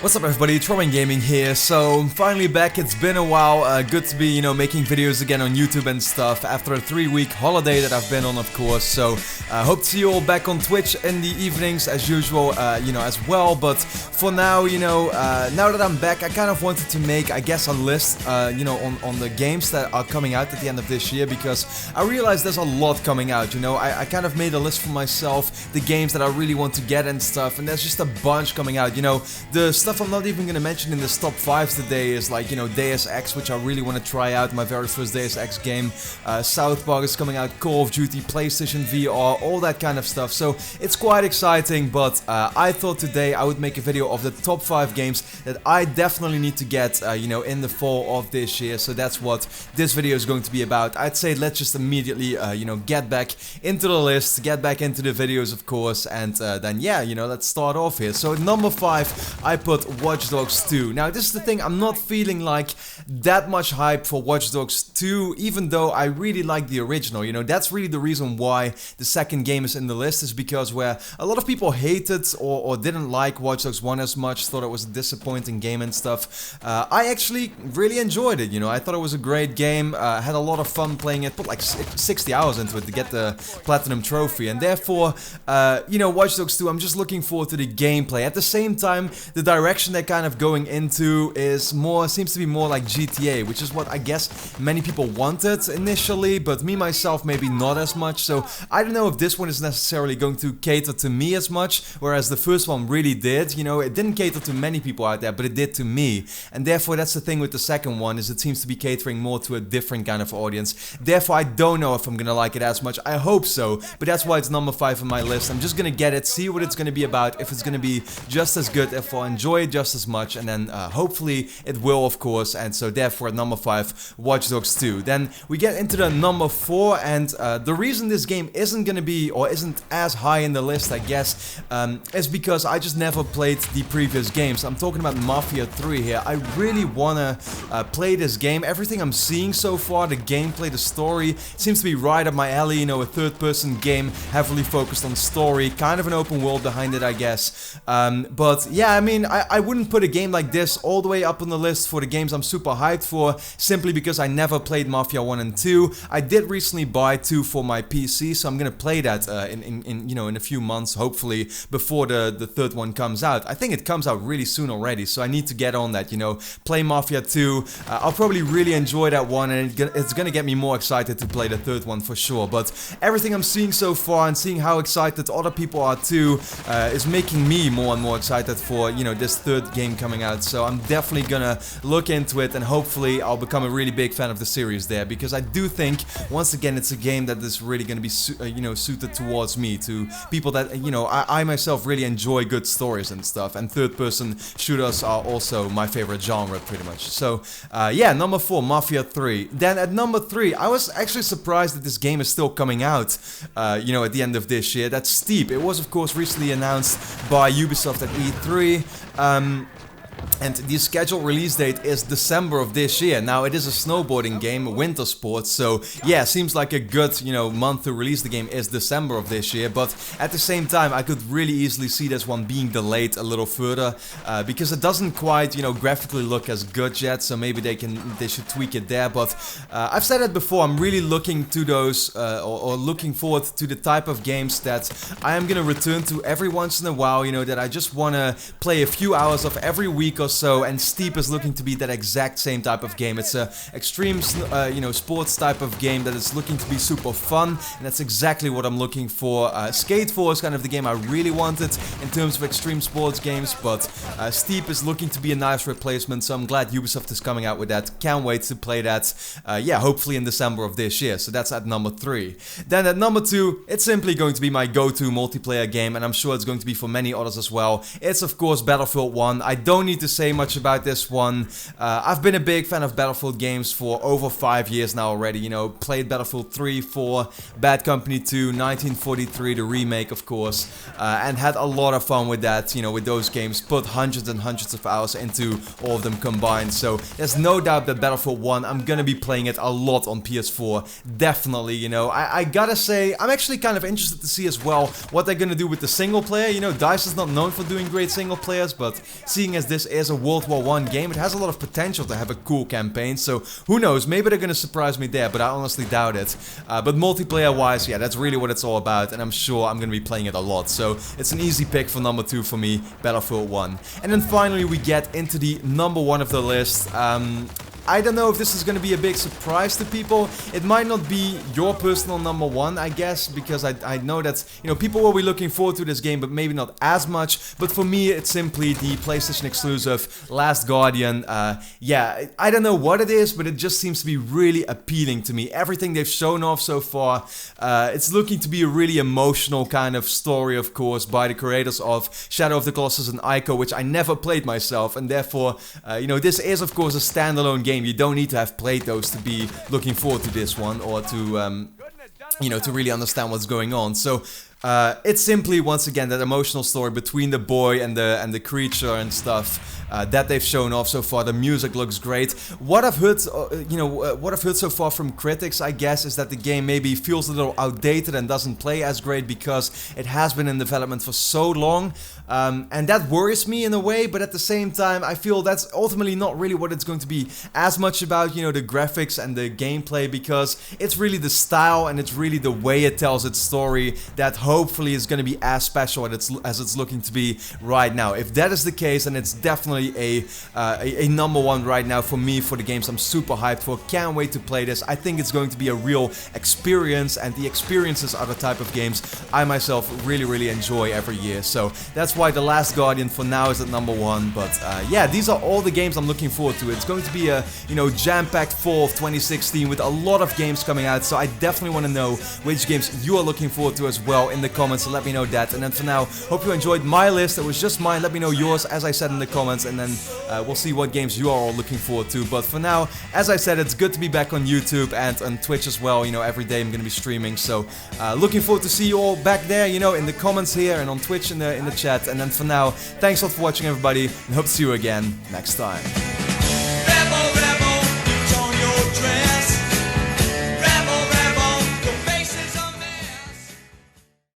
What's up everybody, Trollman Gaming here. So I'm finally back. It's been a while. Good to be, making videos again on YouTube and stuff after a 3-week holiday that I've been on, of course. So hope to see you all back on Twitch in the evenings as usual, as well. But for now, now that I'm back, I kind of wanted to make, I guess, a list, on the games that are coming out at the end of this year, because I realized there's a lot coming out. I kind of made a list for myself, the games that I really want to get and stuff, and there's just a bunch coming out. The stuff I'm not even gonna mention in this top 5 today is like, Deus Ex, which I really want to try out, my very first Deus Ex game. South Park is coming out, Call of Duty, PlayStation VR, all that kind of stuff. So it's quite exciting, but I thought today I would make a video of the top 5 games that I definitely need to get, in the fall of this year. So that's what this video is going to be about. I'd say let's just immediately, get back into the list, get back into the videos, of course, and then yeah, let's start off here. So at number 5, I put Watch Dogs 2. Now this is the thing, I'm not feeling like that much hype for Watch Dogs 2, even though I really like the original. That's really the reason why the second game is in the list, is because where a lot of people hated or didn't like Watch Dogs 1 as much, thought it was a disappointing game and stuff, I actually really enjoyed it. I thought it was a great game, had a lot of fun playing it, put like 60 hours into it to get the Platinum Trophy, and therefore, Watch Dogs 2, I'm just looking forward to the gameplay. At the same time, the direction they're kind of going into seems to be more like GTA, which is what I guess many people wanted initially, but me myself maybe not as much. So I don't know if this one is necessarily going to cater to me as much, whereas the first one really did. It didn't cater to many people out there, but it did to me, and therefore that's the thing with the second one, is it seems to be catering more to a different kind of audience. Therefore I don't know if I'm gonna like it as much. I hope so, but that's why it's number 5 on my list. I'm just gonna get it, see what it's gonna be about, if it's gonna be just as good, if I'll enjoy it just as much, and then hopefully it will, of course. And so therefore at number 5, Watch Dogs 2. Then we get into the number 4, and the reason this game isn't gonna be, or isn't as high in the list, I guess, is because I just never played the previous games. I'm talking about Mafia 3 here. I really wanna play this game. Everything I'm seeing so far, the gameplay, the story, seems to be right up my alley. A third-person game, heavily focused on story, kind of an open world behind it, I guess. But yeah, I mean, I wouldn't put a game like this all the way up on the list for the games I'm super hyped for, simply because I never played Mafia 1 and 2. I did recently buy 2 for my PC, so I'm gonna play that in a few months, hopefully, before the third one comes out. I think it comes out really soon already, so I need to get on that, play Mafia 2. I'll probably really enjoy that one, and it's gonna get me more excited to play the third one for sure. But everything I'm seeing so far, and seeing how excited other people are too, is making me more and more excited for, this third game coming out. So I'm definitely gonna look into it, and hopefully I'll become a really big fan of the series there, because I do think, once again, it's a game that is really gonna be suited towards me, to people that, I myself really enjoy good stories and stuff, and third-person shooters are also my favorite genre, pretty much. So yeah, number 4, Mafia 3. Then at number 3, I was actually surprised that this game is still coming out, at the end of this year. That's steep. It was, of course, recently announced by Ubisoft at E3. And the scheduled release date is December of this year. Now, it is a snowboarding game, winter sports, so yeah, seems like a good, month to release the game is December of this year. But at the same time, I could really easily see this one being delayed a little further, because it doesn't quite, graphically look as good yet, so maybe they should tweak it there. But I've said it before, I'm really looking to those, or looking forward to the type of games that I am gonna return to every once in a while, that I just wanna play a few hours of every week or so, and Steep is looking to be that exact same type of game. It's a extreme, sports type of game that is looking to be super fun, and that's exactly what I'm looking for. Skate 4 is kind of the game I really wanted in terms of extreme sports games, but Steep is looking to be a nice replacement, so I'm glad Ubisoft is coming out with that. Can't wait to play that, yeah, hopefully in December of this year. So that's at number 3. Then at number 2, it's simply going to be my go-to multiplayer game, and I'm sure it's going to be for many others as well. It's, of course, Battlefield 1. I don't need to say much about this one. I've been a big fan of Battlefield games for over 5 years now already. Played Battlefield 3, 4, Bad Company 2, 1943, the remake, of course, and had a lot of fun with that, with those games. Put hundreds and hundreds of hours into all of them combined. So there's no doubt that Battlefield 1, I'm gonna be playing it a lot on PS4. Definitely, I gotta say, I'm actually kind of interested to see as well what they're gonna do with the single player. DICE is not known for doing great single players, but seeing as this this is a World War I game, it has a lot of potential to have a cool campaign, so who knows, maybe they're gonna surprise me there, but I honestly doubt it. But multiplayer-wise, yeah, that's really what it's all about, and I'm sure I'm gonna be playing it a lot, so it's an easy pick for number 2 for me, Battlefield 1. And then finally we get into the number 1 of the list. I don't know if this is going to be a big surprise to people. It might not be your personal number 1, I guess, because I know that, you know, people will be looking forward to this game, but maybe not as much. But for me, it's simply the PlayStation exclusive Last Guardian. Yeah, I don't know what it is, but it just seems to be really appealing to me. Everything they've shown off so far, it's looking to be a really emotional kind of story, of course, by the creators of Shadow of the Colossus and Ico, which I never played myself, and therefore, you know, this is, of course, a standalone game. You don't need to have played those to be looking forward to this one, or to, you know, to really understand what's going on. So, it's simply, once again, that emotional story between the boy and the creature and stuff that they've shown off so far. The music looks great. What I've heard, you know, what I've heard so far from critics, I guess, is that the game maybe feels a little outdated and doesn't play as great because it has been in development for so long. And that worries me in a way, but at the same time, I feel that's ultimately not really what it's going to be as much about, you know, the graphics and the gameplay, because it's really the style and it's really the way it tells its story that hopefully is going to be as special as it's looking to be right now. If that is the case, then it's definitely a number 1 right now for me, for the games I'm super hyped for. Can't wait to play this. I think it's going to be a real experience, and the experiences are the type of games I myself really enjoy every year. So that's why The Last Guardian for now is at number 1. But yeah, these are all the games I'm looking forward to. It's going to be a, you know, jam-packed fall of 2016 with a lot of games coming out. So I definitely want to know which games you are looking forward to as well in the comments, so let me know that. And then for now, hope you enjoyed my list. It was just mine. Let me know yours, as I said, in the comments, and then we'll see what games you are all looking forward to. But for now, as I said, it's good to be back on YouTube and on Twitch as well. You know, every day I'm going to be streaming, so looking forward to see you all back there, you know, in the comments here and on Twitch in the chat. And then for now, thanks a lot for watching, everybody, and hope to see you again next time.